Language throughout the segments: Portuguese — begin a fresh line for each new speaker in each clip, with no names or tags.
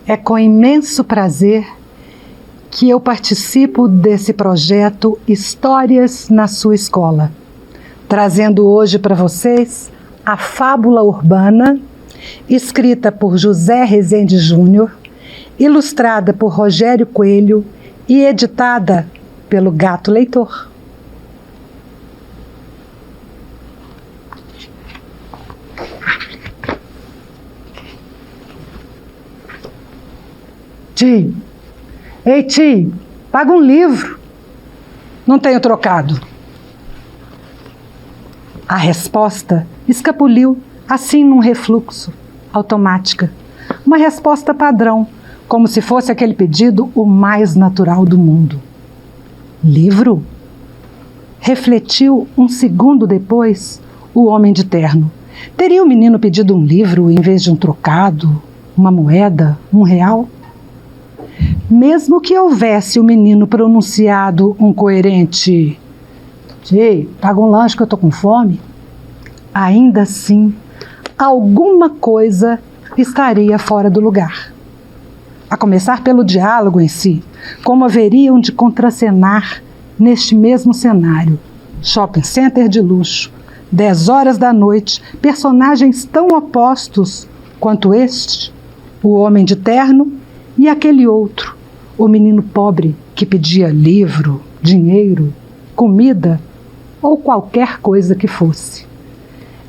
É com imenso prazer que eu participo desse projeto Histórias na Sua Escola, trazendo hoje para vocês a fábula urbana, escrita por José Rezende Júnior, ilustrada por Rogério Coelho e editada pelo Gato Leitor. Tio, ei tio, paga um livro. Não tenho trocado. A resposta escapuliu assim num refluxo, automática. Uma resposta padrão, como se fosse aquele pedido o mais natural do mundo. Livro? Refletiu um segundo depois o homem de terno. Teria o menino pedido um livro em vez de um trocado, uma moeda, R$1? Mesmo que houvesse o menino pronunciado um coerente "Tio, paga um lanche que eu tô com fome", ainda assim, alguma coisa estaria fora do lugar. A começar pelo diálogo em si, como haveriam de contracenar neste mesmo cenário. Shopping center de luxo, 10 horas da noite, personagens tão opostos quanto este, o homem de terno e aquele outro, o menino pobre que pedia livro, dinheiro, comida ou qualquer coisa que fosse.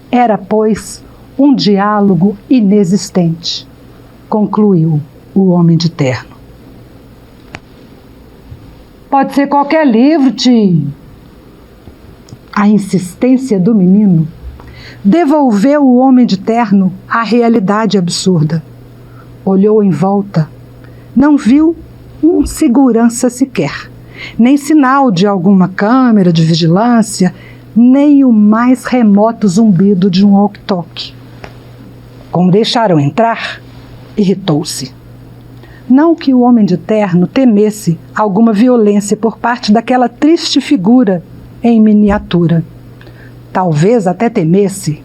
Era, pois, um diálogo inexistente, concluiu o homem de terno. Pode ser qualquer livro, tio. A insistência do menino devolveu o homem de terno à realidade absurda. Olhou em volta. Não viu um segurança sequer, nem sinal de alguma câmera de vigilância, nem o mais remoto zumbido de um walkie-talkie. Como deixaram entrar, irritou-se. Não que o homem de terno temesse alguma violência por parte daquela triste figura em miniatura. Talvez até temesse,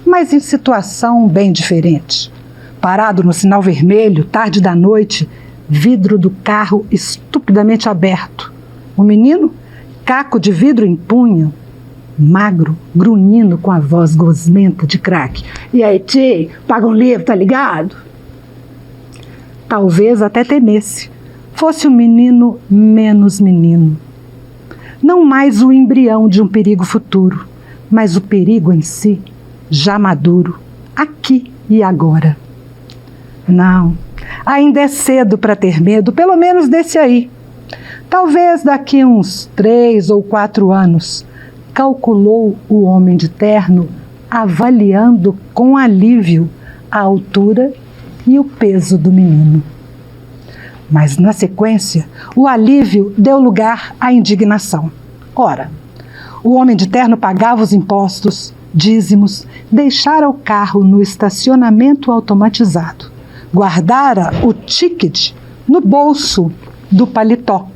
mas em situação bem diferente. Parado no sinal vermelho, tarde da noite, vidro do carro estupidamente aberto. O menino, caco de vidro em punho, magro, grunhindo com a voz gosmenta de craque. E aí, tio, paga um livro, tá ligado? Talvez até temesse. Fosse um menino menos menino. Não mais o embrião de um perigo futuro, mas o perigo em si, já maduro, aqui e agora. Não, ainda é cedo para ter medo, pelo menos desse aí. Talvez daqui uns 3 ou 4 anos, calculou o homem de terno, avaliando com alívio a altura e o peso do menino. Mas, na sequência, o alívio deu lugar à indignação. Ora, o homem de terno pagava os impostos, dízimos, deixara o carro no estacionamento automatizado, guardara o ticket no bolso do paletó,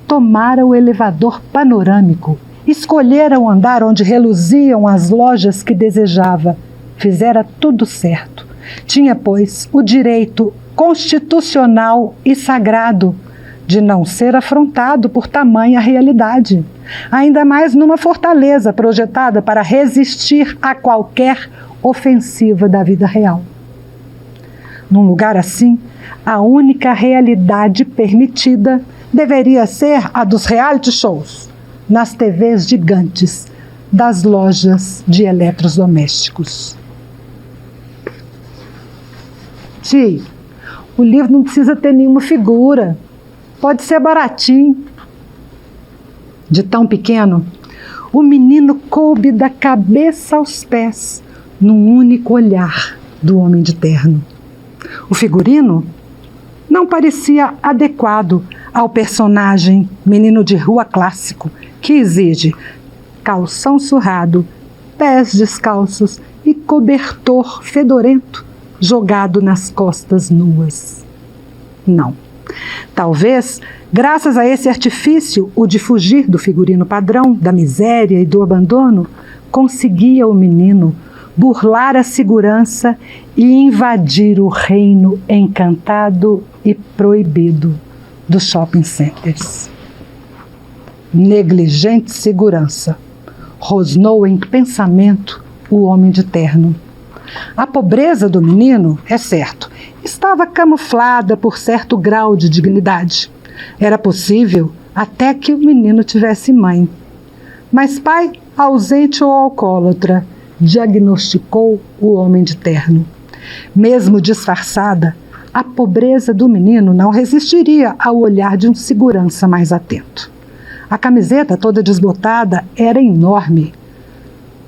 tomara o elevador panorâmico, escolhera o andar onde reluziam as lojas que desejava, fizera tudo certo. Tinha, pois, o direito constitucional e sagrado de não ser afrontado por tamanha realidade, ainda mais numa fortaleza projetada para resistir a qualquer ofensiva da vida real. Num lugar assim, a única realidade permitida deveria ser a dos reality shows, nas TVs gigantes das lojas de eletrodomésticos. Tio, o livro não precisa ter nenhuma figura, pode ser baratinho. De tão pequeno, o menino coube da cabeça aos pés num único olhar do homem de terno. O figurino não parecia adequado ao personagem menino de rua clássico, que exige calção surrado, pés descalços e cobertor fedorento jogado nas costas nuas. Não. Talvez, graças a esse artifício, o de fugir do figurino padrão, da miséria e do abandono, conseguia o menino burlar a segurança e invadir o reino encantado e proibido dos shopping centers. Negligente segurança, rosnou em pensamento o homem de terno. A pobreza do menino, é certo, estava camuflada por certo grau de dignidade. Era possível até que o menino tivesse mãe. Mas pai, ausente ou alcoólatra, diagnosticou o homem de terno. Mesmo disfarçada, a pobreza do menino não resistiria ao olhar de um segurança mais atento. A camiseta toda desbotada era enorme.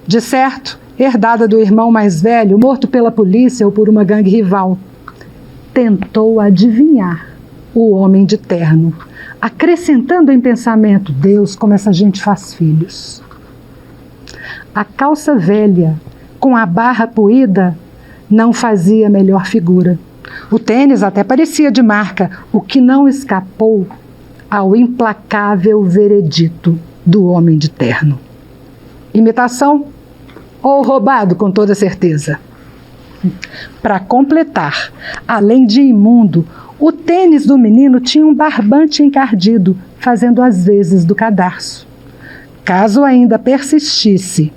De certo, herdada do irmão mais velho, morto pela polícia ou por uma gangue rival. Tentou adivinhar o homem de terno, acrescentando em pensamento: Deus, como essa gente faz filhos. A calça velha, com a barra puída, não fazia melhor figura. O tênis até parecia de marca, o que não escapou ao implacável veredito do homem de terno. Imitação ou roubado, com toda certeza. Para completar, além de imundo, o tênis do menino tinha um barbante encardido, fazendo as vezes do cadarço. Caso ainda persistisse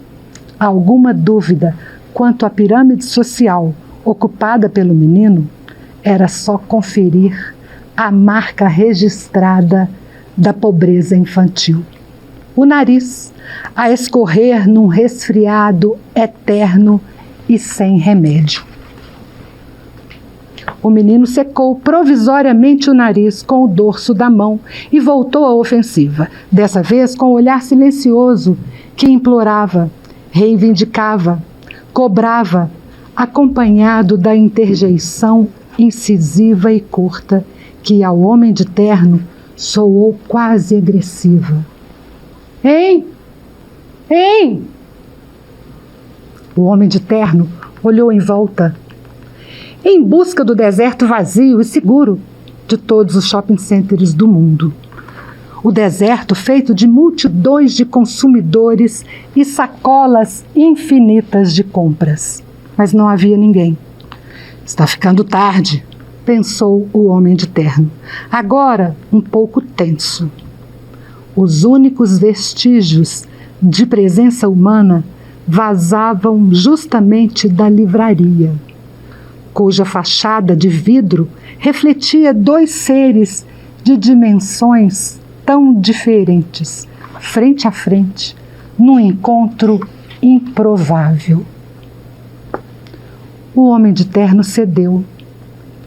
alguma dúvida quanto à pirâmide social ocupada pelo menino, era só conferir a marca registrada da pobreza infantil. O nariz a escorrer num resfriado eterno e sem remédio. O menino secou provisoriamente o nariz com o dorso da mão e voltou à ofensiva, dessa vez com o olhar silencioso que implorava, reivindicava, cobrava, acompanhado da interjeição incisiva e curta que ao homem de terno soou quase agressiva. Hein? Hein? O homem de terno olhou em volta, em busca do deserto vazio e seguro de todos os shopping centers do mundo. O deserto feito de multidões de consumidores e sacolas infinitas de compras. Mas não havia ninguém. Está ficando tarde, pensou o homem de terno, agora um pouco tenso. Os únicos vestígios de presença humana vazavam justamente da livraria, cuja fachada de vidro refletia dois seres de dimensões tão diferentes, frente a frente, num encontro improvável. O homem de terno cedeu.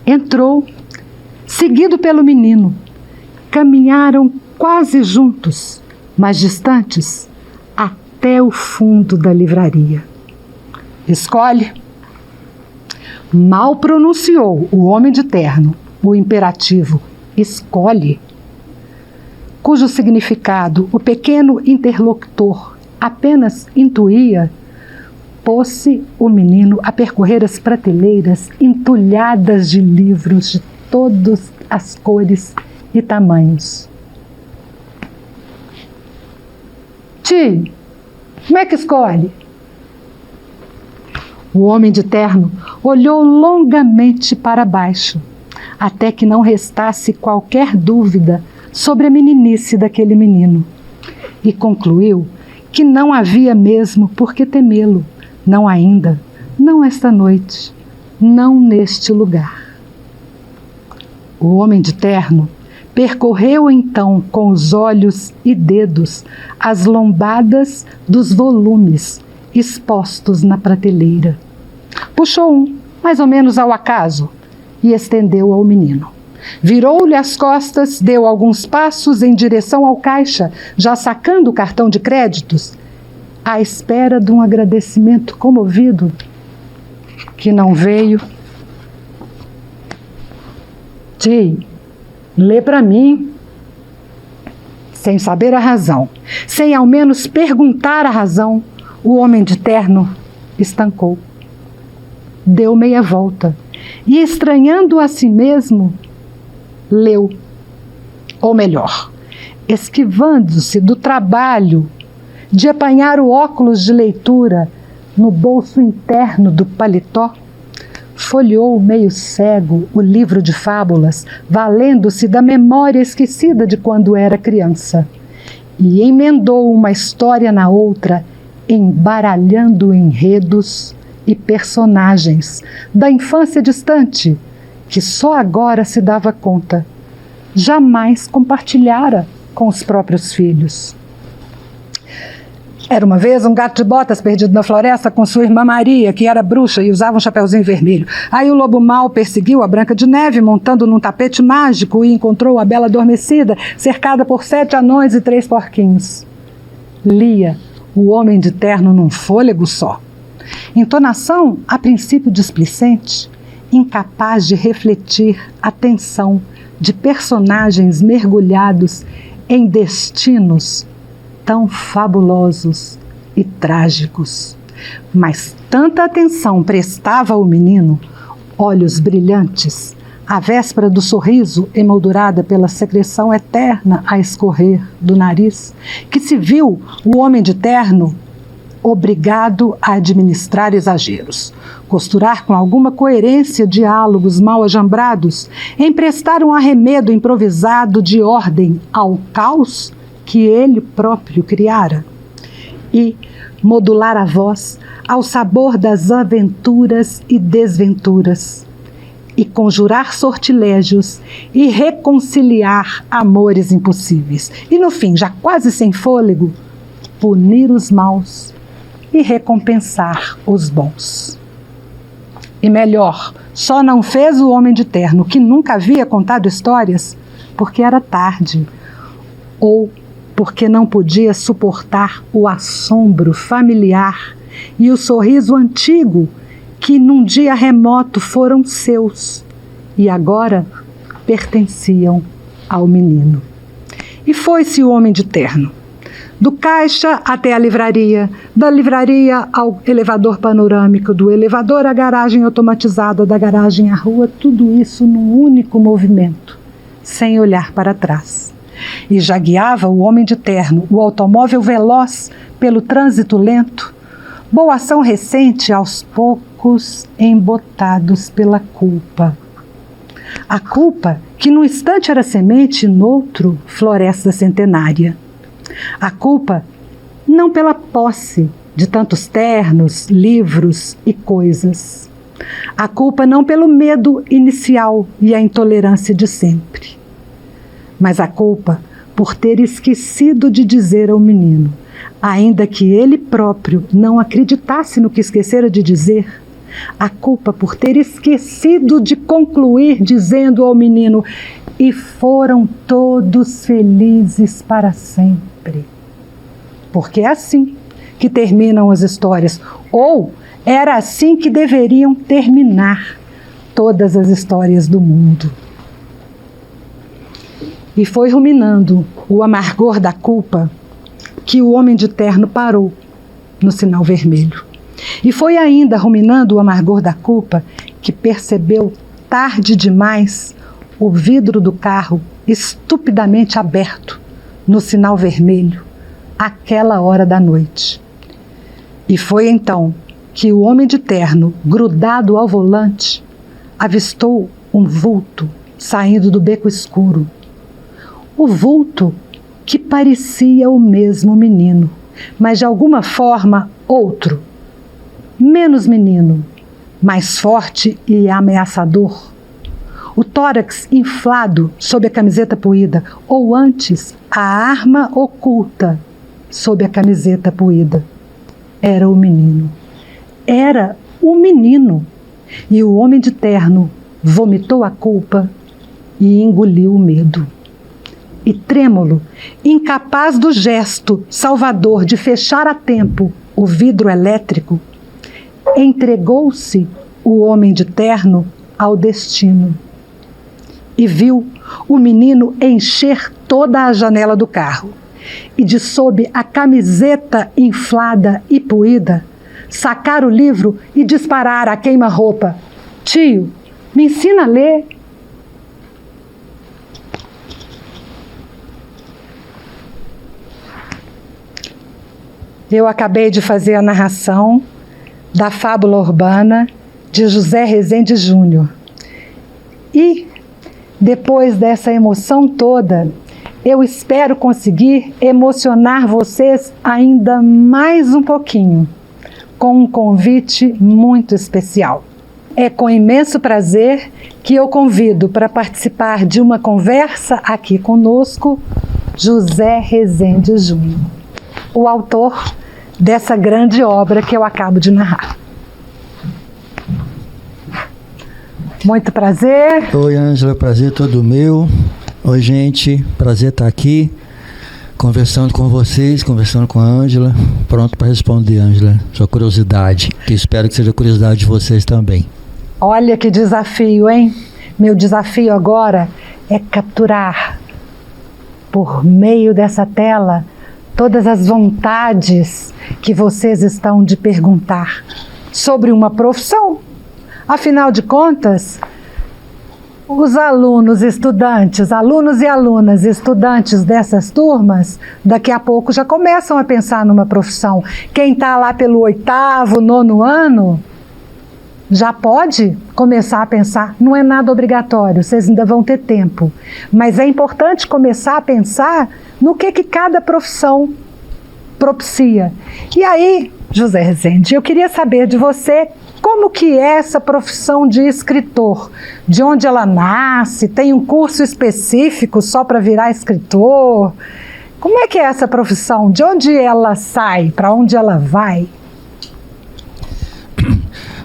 Entrou, seguido pelo menino. Caminharam quase juntos, mas distantes, até o fundo da livraria. Escolhe. Mal pronunciou o homem de terno o imperativo escolhe, cujo significado o pequeno interlocutor apenas intuía. Pôs-se o menino a percorrer as prateleiras entulhadas de livros de todas as cores e tamanhos. Tio, como é que escolhe? O homem de terno olhou longamente para baixo, até que não restasse qualquer dúvida sobre a meninice daquele menino, e concluiu que não havia mesmo por que temê-lo. Não ainda, não esta noite, não neste lugar. O homem de terno percorreu então com os olhos e dedos as lombadas dos volumes expostos na prateleira. Puxou um, mais ou menos ao acaso, e estendeu ao menino. Virou-lhe as costas, deu alguns passos em direção ao caixa, já sacando o cartão de créditos, à espera de um agradecimento comovido que não veio. Tio, lê para mim. Sem saber a razão, sem ao menos perguntar a razão, o homem de terno estancou. Deu meia volta e, estranhando a si mesmo, leu. Ou melhor, esquivando-se do trabalho de apanhar o óculos de leitura no bolso interno do paletó, folheou meio cego o livro de fábulas, valendo-se da memória esquecida de quando era criança, e emendou uma história na outra, embaralhando enredos e personagens da infância distante, que só agora se dava conta, jamais compartilhara com os próprios filhos. Era uma vez um gato de botas perdido na floresta com sua irmã Maria, que era bruxa e usava um chapeuzinho vermelho. Aí o lobo mau perseguiu a Branca de Neve montando num tapete mágico e encontrou a Bela adormecida, cercada por 7 anões e 3 porquinhos. Lia o homem de terno num fôlego só. Entonação, a princípio displicente, incapaz de refletir a tensão de personagens mergulhados em destinos tão fabulosos e trágicos. Mas tanta atenção prestava ao menino, olhos brilhantes, a véspera do sorriso emoldurada pela secreção eterna a escorrer do nariz, que se viu o homem de terno obrigado a administrar exageros, costurar com alguma coerência diálogos mal ajambrados, emprestar um arremedo improvisado de ordem ao caos que ele próprio criara, e modular a voz ao sabor das aventuras e desventuras, e conjurar sortilégios e reconciliar amores impossíveis, e no fim, já quase sem fôlego, punir os maus e recompensar os bons. E melhor, só não fez o homem de terno, que nunca havia contado histórias, porque era tarde, ou porque não podia suportar o assombro familiar e o sorriso antigo que num dia remoto foram seus e agora pertenciam ao menino. E foi-se o homem de terno, do caixa até a livraria, da livraria ao elevador panorâmico, do elevador à garagem automatizada, da garagem à rua, tudo isso num único movimento, sem olhar para trás. E já guiava o homem de terno, o automóvel veloz pelo trânsito lento, boa ação recente aos poucos embotados pela culpa. A culpa que num instante era semente e noutro floresta centenária. A culpa não pela posse de tantos ternos, livros e coisas. A culpa não pelo medo inicial e a intolerância de sempre. Mas a culpa por ter esquecido de dizer ao menino, ainda que ele próprio não acreditasse no que esquecera de dizer, a culpa por ter esquecido de concluir dizendo ao menino, e foram todos felizes para sempre. Porque é assim que terminam as histórias, ou era assim que deveriam terminar todas as histórias do mundo. E foi ruminando o amargor da culpa que o homem de terno parou no sinal vermelho. E foi ainda ruminando o amargor da culpa que percebeu tarde demais o vidro do carro estupidamente aberto no sinal vermelho, àquela hora da noite. E foi então que o homem de terno, grudado ao volante, avistou um vulto saindo do beco escuro. O vulto que parecia o mesmo menino, mas de alguma forma outro, menos menino, mais forte e ameaçador. O tórax inflado sob a camiseta poída, ou antes, a arma oculta sob a camiseta poída. Era o menino. Era o menino. E o homem de terno vomitou a culpa e engoliu o medo. E trêmulo, incapaz do gesto salvador de fechar a tempo o vidro elétrico, entregou-se o homem de terno ao destino. E viu o menino encher toda a janela do carro. E de sob a camiseta inflada e poída, sacar o livro e disparar a queima-roupa. Tio, me ensina a ler. Eu acabei de fazer a narração da Fábula Urbana, de José Rezende Júnior. E, depois dessa emoção toda, eu espero conseguir emocionar vocês ainda mais um pouquinho, com um convite muito especial. É com imenso prazer que eu convido para participar de uma conversa aqui conosco, José Rezende Júnior, o autor dessa grande obra que eu acabo de narrar. Muito prazer.
Oi, Ângela, prazer todo meu. Oi, gente, prazer estar aqui, conversando com vocês, conversando com a Ângela, pronto para responder, Ângela, sua curiosidade, que espero que seja a curiosidade de vocês também.
Olha que desafio, hein? Meu desafio agora é capturar, por meio dessa tela, todas as vontades que vocês estão de perguntar sobre uma profissão. Afinal de contas, os alunos e alunas, estudantes dessas turmas, daqui a pouco já começam a pensar numa profissão. Quem está lá pelo 8º, 9º ano, já pode começar a pensar. Não é nada obrigatório, vocês ainda vão ter tempo. Mas é importante começar a pensar no que cada profissão propicia. E aí, José Rezende, eu queria saber de você como que é essa profissão de escritor, de onde ela nasce, tem um curso específico só para virar escritor? Como é que é essa profissão? De onde ela sai? Para onde ela vai?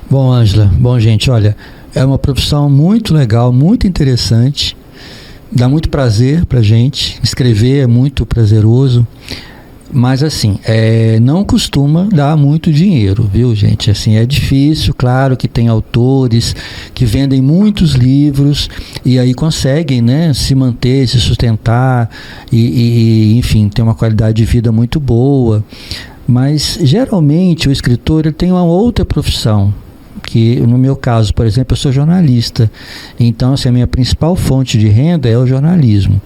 Bom, Ângela, bom, gente, olha, é uma profissão muito legal, muito interessante, dá muito prazer pra gente, escrever é muito prazeroso, mas assim, não costuma dar muito dinheiro, viu, gente? Assim, é difícil, claro que tem autores que vendem muitos livros e aí conseguem, né, se manter, se sustentar e enfim, ter uma qualidade de vida muito boa, mas geralmente o escritor ele tem uma outra profissão, que no meu caso, por exemplo, eu sou jornalista, então assim, a minha principal fonte de renda é o jornalismo,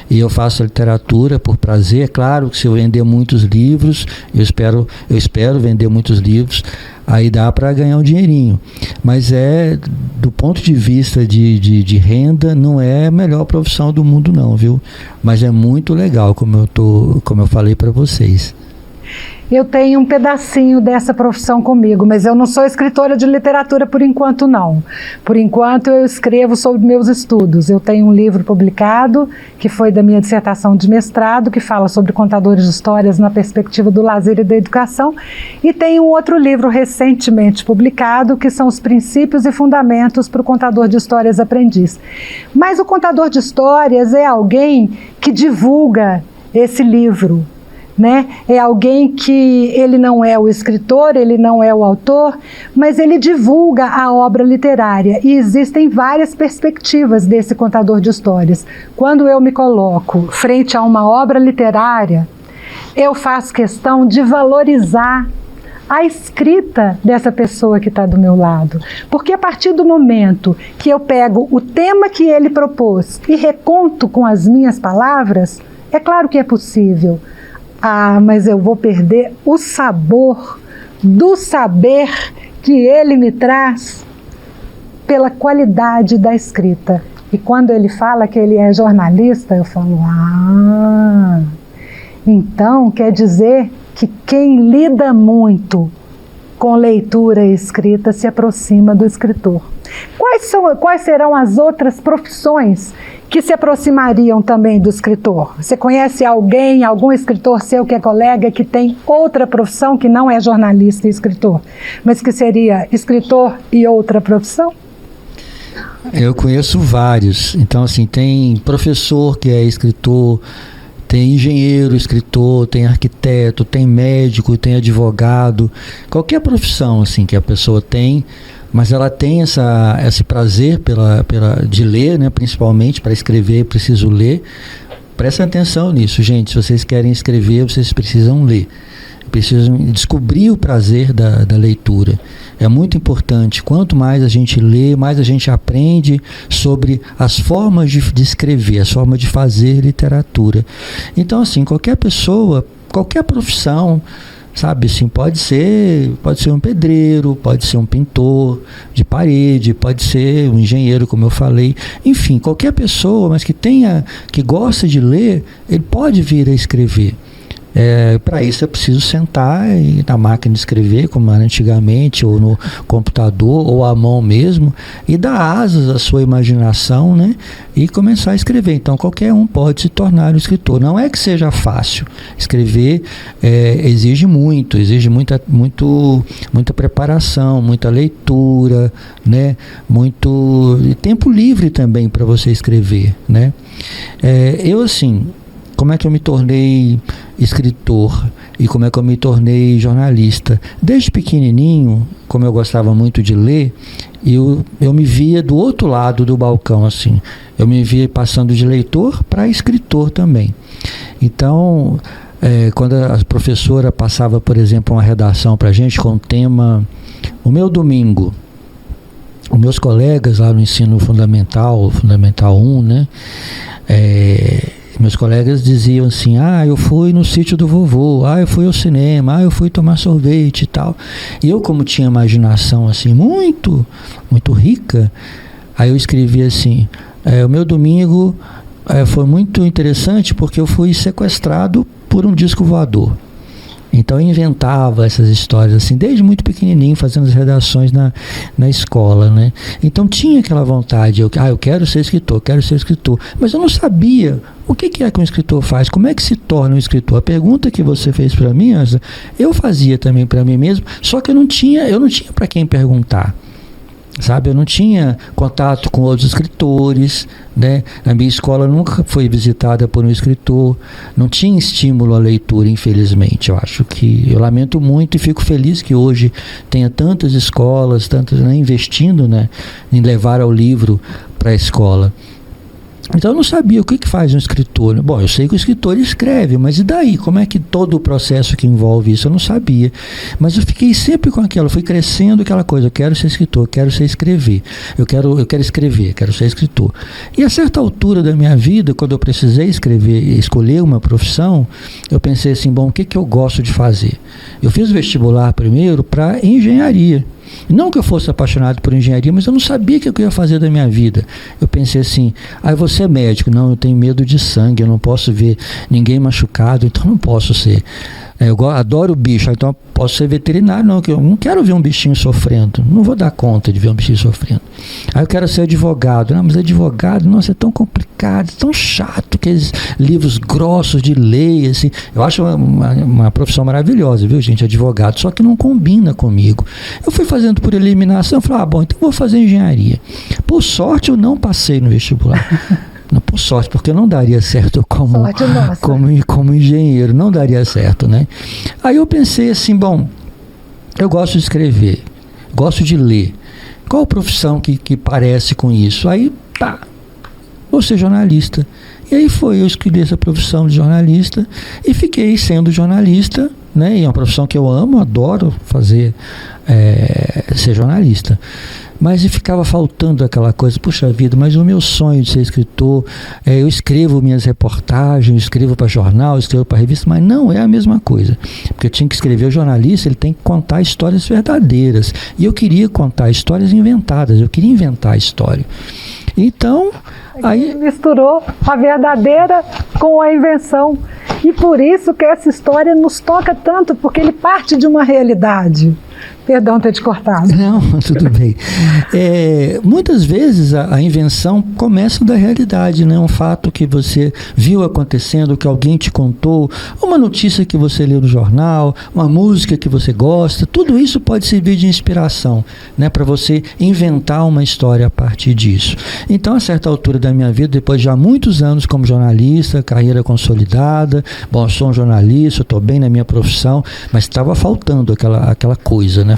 e eu faço literatura por prazer. Claro que se eu vender muitos livros, eu espero vender muitos livros, aí dá para ganhar um dinheirinho, mas do ponto de vista de renda, não é a melhor profissão do mundo não, viu? Mas é muito legal, como eu falei para vocês.
Eu tenho um pedacinho dessa profissão comigo, mas eu não sou escritora de literatura por enquanto, não. Por enquanto eu escrevo sobre meus estudos. Eu tenho um livro publicado, que foi da minha dissertação de mestrado, que fala sobre contadores de histórias na perspectiva do lazer e da educação, e tenho um outro livro recentemente publicado, que são os princípios e fundamentos para o contador de histórias aprendiz. Mas o contador de histórias é alguém que divulga esse livro, né? É alguém que ele não é o escritor, ele não é o autor, mas ele divulga a obra literária, e existem várias perspectivas desse contador de histórias. Quando eu me coloco frente a uma obra literária, eu faço questão de valorizar a escrita dessa pessoa que está do meu lado, porque a partir do momento que eu pego o tema que ele propôs e reconto com as minhas palavras, é claro que é possível. Mas eu vou perder o sabor do saber que ele me traz pela qualidade da escrita. E quando ele fala que ele é jornalista, eu falo, então quer dizer que quem lida muito com leitura e escrita se aproxima do escritor. Quais serão as outras profissões que se aproximariam também do escritor? Você conhece algum escritor seu que é colega, que tem outra profissão, que não é jornalista e escritor, mas que seria escritor e outra profissão?
Eu conheço vários. Então, assim, tem professor que é escritor, tem engenheiro, escritor, tem arquiteto, tem médico, tem advogado, qualquer profissão assim que a pessoa tem, mas ela tem esse prazer de ler, né, principalmente para escrever, preciso ler. Prestem atenção nisso, gente. Se vocês querem escrever, vocês precisam ler. Precisam descobrir o prazer da leitura. É muito importante. Quanto mais a gente lê, mais a gente aprende sobre as formas de escrever, as formas de fazer literatura. Então, assim, qualquer pessoa, qualquer profissão, sabe assim, pode ser um pedreiro, pode ser um pintor de parede, pode ser um engenheiro, como eu falei, enfim, qualquer pessoa, mas que gosta de ler, ele pode vir a escrever. Para isso é preciso sentar na máquina de escrever, como era antigamente, ou no computador, ou à mão mesmo, e dar asas à sua imaginação, né? E começar a escrever. Então qualquer um pode se tornar um escritor. Não é que seja fácil. Escrever exige muita preparação, muita leitura, né? Muito tempo livre também para você escrever, né? Eu assim, como é que eu me tornei escritor e como é que eu me tornei jornalista? Desde pequenininho, como eu gostava muito de ler, eu me via do outro lado do balcão, assim. Eu me via passando de leitor para escritor também. Então, quando a professora passava, por exemplo, uma redação para a gente com o tema O Meu Domingo, os meus colegas lá no ensino fundamental 1, né? Meus colegas diziam assim, eu fui no sítio do vovô, eu fui ao cinema, eu fui tomar sorvete e tal. E eu, como tinha imaginação assim, muito, muito rica, aí eu escrevi assim, o meu domingo foi muito interessante porque eu fui sequestrado por um disco voador. Então eu inventava essas histórias assim, desde muito pequenininho, fazendo as redações na escola, né? Então tinha aquela vontade, eu quero ser escritor, mas eu não sabia o que é que um escritor faz, como é que se torna um escritor. A pergunta que você fez para mim, Ângela, eu fazia também para mim mesmo, só que eu não tinha para quem perguntar. Sabe, eu não tinha contato com outros escritores, né? A minha escola nunca foi visitada por um escritor, não tinha estímulo à leitura, infelizmente. Eu lamento muito e fico feliz que hoje tenha tantas escolas, né, investindo, né, em levar ao livro para a escola. Então eu não sabia o que faz um escritor. Bom, eu sei que o escritor escreve, mas e daí? Como é que todo o processo que envolve isso? Eu não sabia. Mas eu fiquei sempre com aquilo, fui crescendo aquela coisa, eu quero ser escritor, quero escrever, eu quero escrever, quero ser escritor. E a certa altura da minha vida, quando eu precisei escolher uma profissão, eu pensei assim, bom, o que eu gosto de fazer? Eu fiz o vestibular primeiro para engenharia. Não que eu fosse apaixonado por engenharia, mas eu não sabia o que eu ia fazer da minha vida. Eu pensei assim, você é médico. Não, eu tenho medo de sangue, eu não posso ver ninguém machucado, então não posso ser. Eu adoro bicho, então eu posso ser veterinário. Não, eu não quero ver um bichinho sofrendo, não vou dar conta de ver um bichinho sofrendo. Eu quero ser advogado. Não, mas advogado, nossa, é tão complicado, tão chato, aqueles livros grossos de lei, assim. Eu acho uma profissão maravilhosa, viu, gente, advogado, só que não combina comigo. Eu fui fazendo por eliminação, falei, bom, então vou fazer engenharia. Por sorte, eu não passei no vestibular. Não, por sorte, porque não daria certo como engenheiro, não daria certo, né? Aí eu pensei assim, bom, eu gosto de escrever, gosto de ler. Qual profissão que parece com isso? Aí, vou ser jornalista. E aí eu escolhi essa profissão de jornalista e fiquei sendo jornalista, né? E é uma profissão que eu amo, adoro fazer, ser jornalista. Mas ficava faltando aquela coisa, puxa vida, mas o meu sonho de ser escritor, eu escrevo minhas reportagens, escrevo para jornal, escrevo para revista, mas não é a mesma coisa. Porque eu tinha que escrever, o jornalista, ele tem que contar histórias verdadeiras. E eu queria contar histórias inventadas, eu queria inventar a história. Então, aí
misturou a verdadeira com a invenção. E por isso que essa história nos toca tanto, porque ele parte de uma realidade. Perdão ter te cortado.
Não, tudo bem. Muitas vezes a invenção começa da realidade, né? Um fato que você viu acontecendo, que alguém te contou, uma notícia que você leu no jornal, uma música que você gosta, tudo isso pode servir de inspiração, né? Para você inventar uma história a partir disso. Então, a certa altura da minha vida, depois de já muitos anos como jornalista, carreira consolidada, bom, eu sou um jornalista, estou bem na minha profissão, mas estava faltando aquela coisa, né?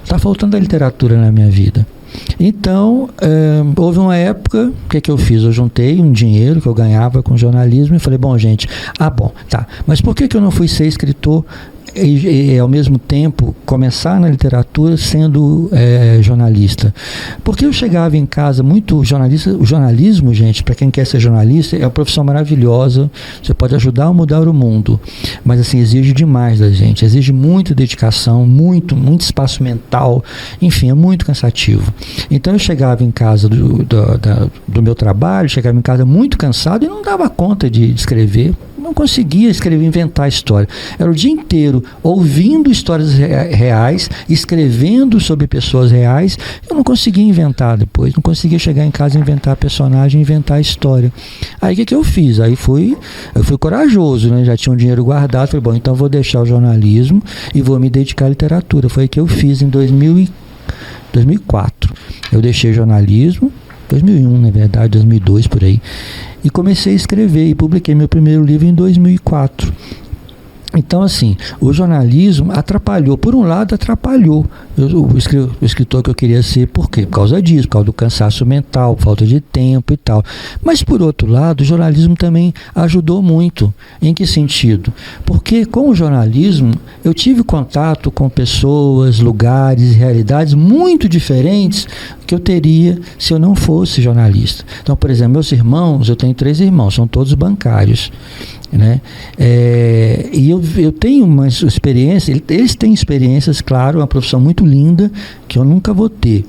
Tá faltando a literatura na minha vida. Então, houve uma época, o que eu fiz? Eu juntei um dinheiro que eu ganhava com jornalismo e falei, bom, gente, mas por que eu não fui ser escritor? e ao mesmo tempo começar na literatura sendo jornalista. Porque eu chegava em casa muito jornalista. O jornalismo, gente, para quem quer ser jornalista, é uma profissão maravilhosa. Você pode ajudar a mudar o mundo, mas assim, exige demais da gente, exige muita dedicação, muito espaço mental, enfim, é muito cansativo. Então eu chegava em casa do meu trabalho, chegava em casa muito cansado e não dava conta de escrever. Não conseguia escrever, inventar história. Era o dia inteiro ouvindo histórias reais, escrevendo sobre pessoas reais. Eu não conseguia inventar depois, não conseguia chegar em casa e inventar personagem, inventar história. Aí o que eu fiz? Eu fui corajoso, né? Já tinha um dinheiro guardado, falei, bom, então vou deixar o jornalismo e vou me dedicar à literatura. Foi o que eu fiz em 2004. Eu deixei jornalismo, 2001 na verdade, 2002 por aí, e comecei a escrever e publiquei meu primeiro livro em 2004. Então, assim, o jornalismo atrapalhou. Por um lado, atrapalhou o escritor que eu queria ser. Por quê? Por causa disso, por causa do cansaço mental, falta de tempo e tal. Mas, por outro lado, o jornalismo também ajudou muito. Em que sentido? Porque, com o jornalismo, eu tive contato com pessoas, lugares e realidades muito diferentes que eu teria se eu não fosse jornalista. Então, por exemplo, meus irmãos, eu tenho 3 irmãos, são todos bancários, né? E eu tenho uma experiência, eles têm experiências, claro, uma profissão muito linda que eu nunca vou ter,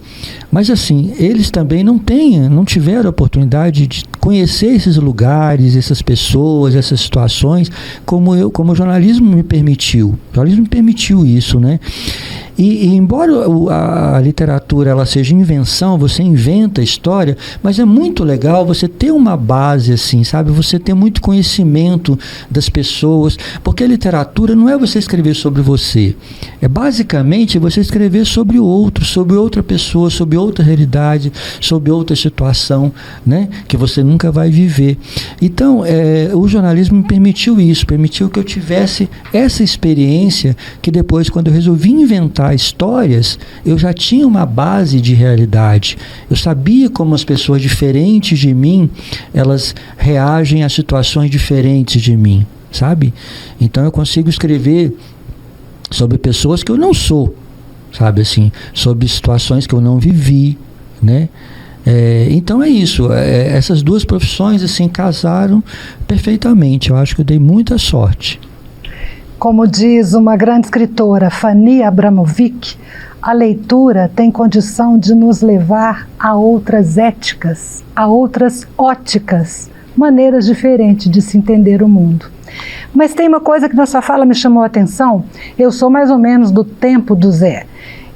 mas assim, eles também não tiveram a oportunidade de conhecer esses lugares, essas pessoas, essas situações, como o jornalismo me permitiu. O jornalismo me permitiu isso, né? E embora a literatura ela seja invenção, você inventa a história, mas é muito legal você ter uma base assim, sabe? Você ter muito conhecimento das pessoas, porque a literatura não é você escrever sobre você, é basicamente você escrever sobre o outro, sobre outra pessoa, sobre outra realidade, sobre outra situação, né? Que você nunca vai viver. Então, o jornalismo me permitiu isso, permitiu que eu tivesse essa experiência que depois, quando eu resolvi inventar histórias, eu já tinha uma base de realidade. Eu sabia como as pessoas diferentes de mim, elas reagem a situações diferentes de mim, sabe? Então eu consigo escrever sobre pessoas que eu não sou, sabe assim, sobre situações que eu não vivi, né? Então é isso, essas duas profissões assim casaram perfeitamente. Eu acho que eu dei muita sorte.
Como diz uma grande escritora, Fanny Abramovic, a leitura tem condição de nos levar a outras éticas, a outras óticas, maneiras diferentes de se entender o mundo. Mas tem uma coisa que na sua fala me chamou a atenção. Eu sou mais ou menos do tempo do Zé.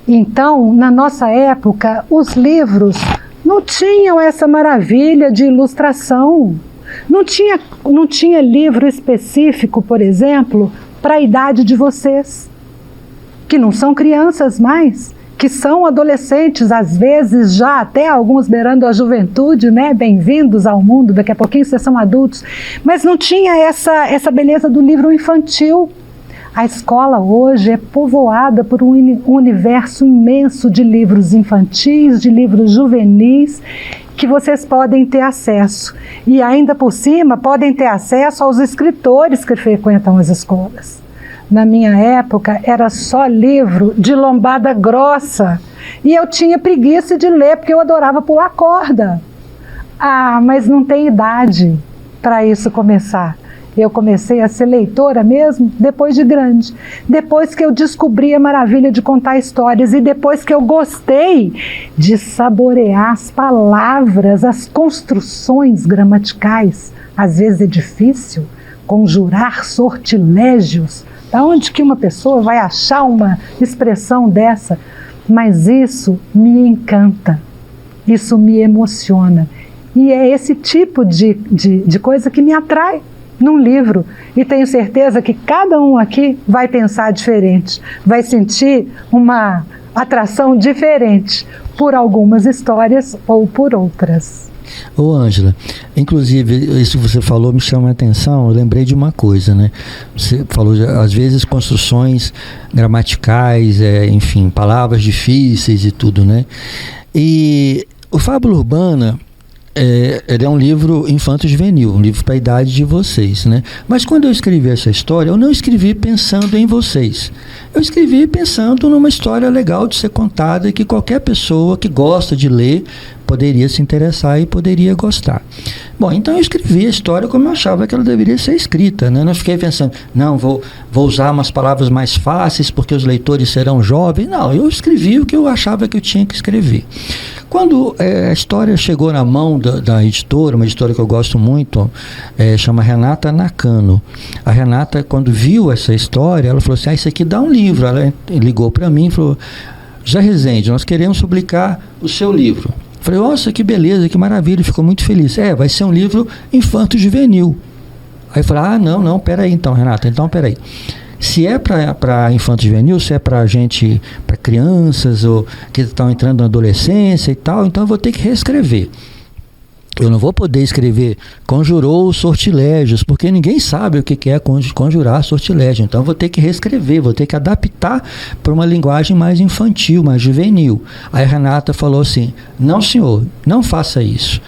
Então, na nossa época, os livros não tinham essa maravilha de ilustração. Não tinha livro específico, por exemplo, para a idade de vocês, que não são crianças mais, que são adolescentes, às vezes já até alguns beirando a juventude, né? Bem-vindos ao mundo, daqui a pouquinho vocês são adultos. Mas não tinha essa beleza do livro infantil. A escola hoje é povoada por um universo imenso de livros infantis, de livros juvenis, que vocês podem ter acesso. E ainda por cima, podem ter acesso aos escritores que frequentam as escolas. Na minha época, era só livro de lombada grossa. E eu tinha preguiça de ler, porque eu adorava pular corda. Mas não tem idade para isso começar. Eu comecei a ser leitora mesmo depois de grande. Depois que eu descobri a maravilha de contar histórias e depois que eu gostei de saborear as palavras, as construções gramaticais. Às vezes é difícil conjurar sortilégios. Da onde que uma pessoa vai achar uma expressão dessa? Mas isso me encanta, isso me emociona. E é esse tipo de coisa que me atrai num livro, e tenho certeza que cada um aqui vai pensar diferente, vai sentir uma atração diferente por algumas histórias ou por outras.
Ô Ângela, inclusive isso que você falou me chama a atenção. Eu lembrei de uma coisa, né? Você falou às vezes construções gramaticais, enfim, palavras difíceis e tudo, né? E o Fábula Urbana ele é um livro infanto-juvenil, um livro para a idade de vocês, né? Mas quando eu escrevi essa história, eu não escrevi pensando em vocês. Eu escrevi pensando numa história legal de ser contada e que qualquer pessoa que gosta de ler poderia se interessar e poderia gostar. Bom, então eu escrevi a história como eu achava que ela deveria ser escrita, né? Não fiquei pensando, não, vou usar umas palavras mais fáceis porque os leitores serão jovens. Não, eu escrevi o que eu achava que eu tinha que escrever. Quando a história chegou na mão da editora, uma editora que eu gosto muito, chama Renata Nakano. A Renata, quando viu essa história, ela falou assim, isso aqui dá um livro. Ela ligou para mim e falou, José Rezende, nós queremos publicar o seu livro. Falei, nossa, que beleza, que maravilha, ficou muito feliz. Vai ser um livro infanto-juvenil. Aí eu falei, não, peraí então, Renata, peraí. Se é para infanto-juvenil, se é para gente, para crianças ou que estão entrando na adolescência e tal, então eu vou ter que reescrever. Eu não vou poder escrever conjurou sortilégios, porque ninguém sabe o que é conjurar sortilégio. Então eu vou ter que reescrever, vou ter que adaptar para uma linguagem mais infantil, mais juvenil. Aí a Renata falou assim, não senhor, não faça isso.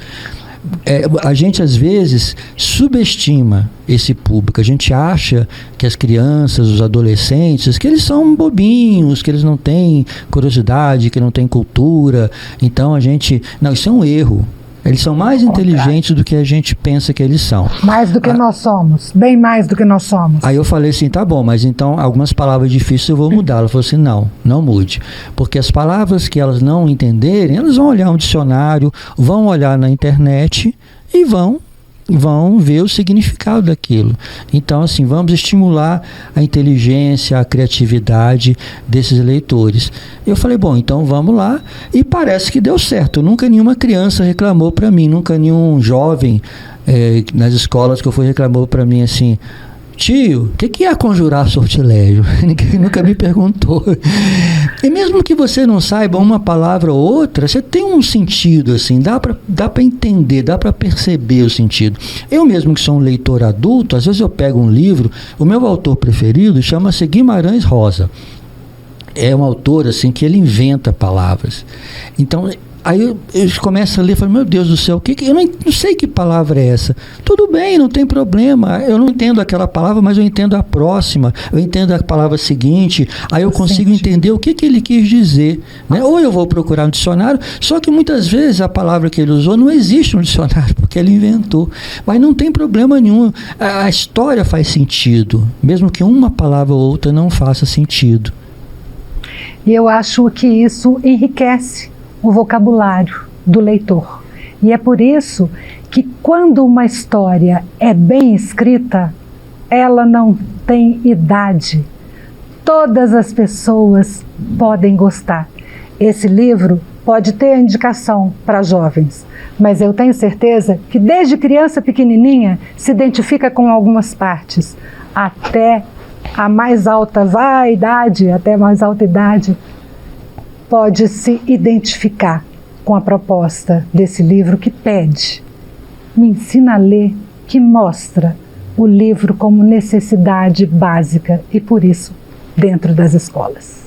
A gente às vezes subestima esse público, a gente acha que as crianças, os adolescentes, que eles são bobinhos, que eles não têm curiosidade, que não têm cultura, então não, isso é um erro. Eles são mais inteligentes do que a gente pensa que eles são.
Mais do que nós somos, bem mais do que nós somos.
Aí eu falei assim, tá bom, mas então algumas palavras difíceis eu vou mudar. Ela falou assim, não mude. Porque as palavras que elas não entenderem, elas vão olhar um dicionário, vão olhar na internet e vão ver o significado daquilo. Então, assim, vamos estimular a inteligência, a criatividade desses leitores. Eu falei, bom, então vamos lá. E parece que deu certo. Nunca nenhuma criança reclamou para mim, nunca nenhum jovem nas escolas que eu fui reclamou para mim assim, tio, o que é conjurar sortilégio? Ninguém nunca me perguntou. E mesmo que você não saiba uma palavra ou outra, você tem um sentido, assim, dá para entender, dá para perceber o sentido. Eu mesmo que sou um leitor adulto, às vezes eu pego um livro, o meu autor preferido chama-se Guimarães Rosa. É um autor, assim, que ele inventa palavras. Então, aí eu começo a ler e falo, meu Deus do céu, eu não sei que palavra é essa. Tudo bem, não tem problema. Eu não entendo aquela palavra, mas eu entendo a próxima. Eu entendo a palavra seguinte. Aí eu consigo entender o que ele quis dizer. Né? Ou eu vou procurar no dicionário, só que muitas vezes a palavra que ele usou não existe no dicionário, porque ele inventou. Mas não tem problema nenhum. A história faz sentido, mesmo que uma palavra ou outra não faça sentido.
E eu acho que isso enriquece o vocabulário do leitor. E é por isso que quando uma história é bem escrita, ela não tem idade. Todas as pessoas podem gostar. Esse livro pode ter indicação para jovens, mas eu tenho certeza que desde criança pequenininha se identifica com algumas partes, até a mais alta idade, até a mais alta idade, pode se identificar com a proposta desse livro que pede, me ensina a ler, que mostra o livro como necessidade básica e por isso dentro das escolas.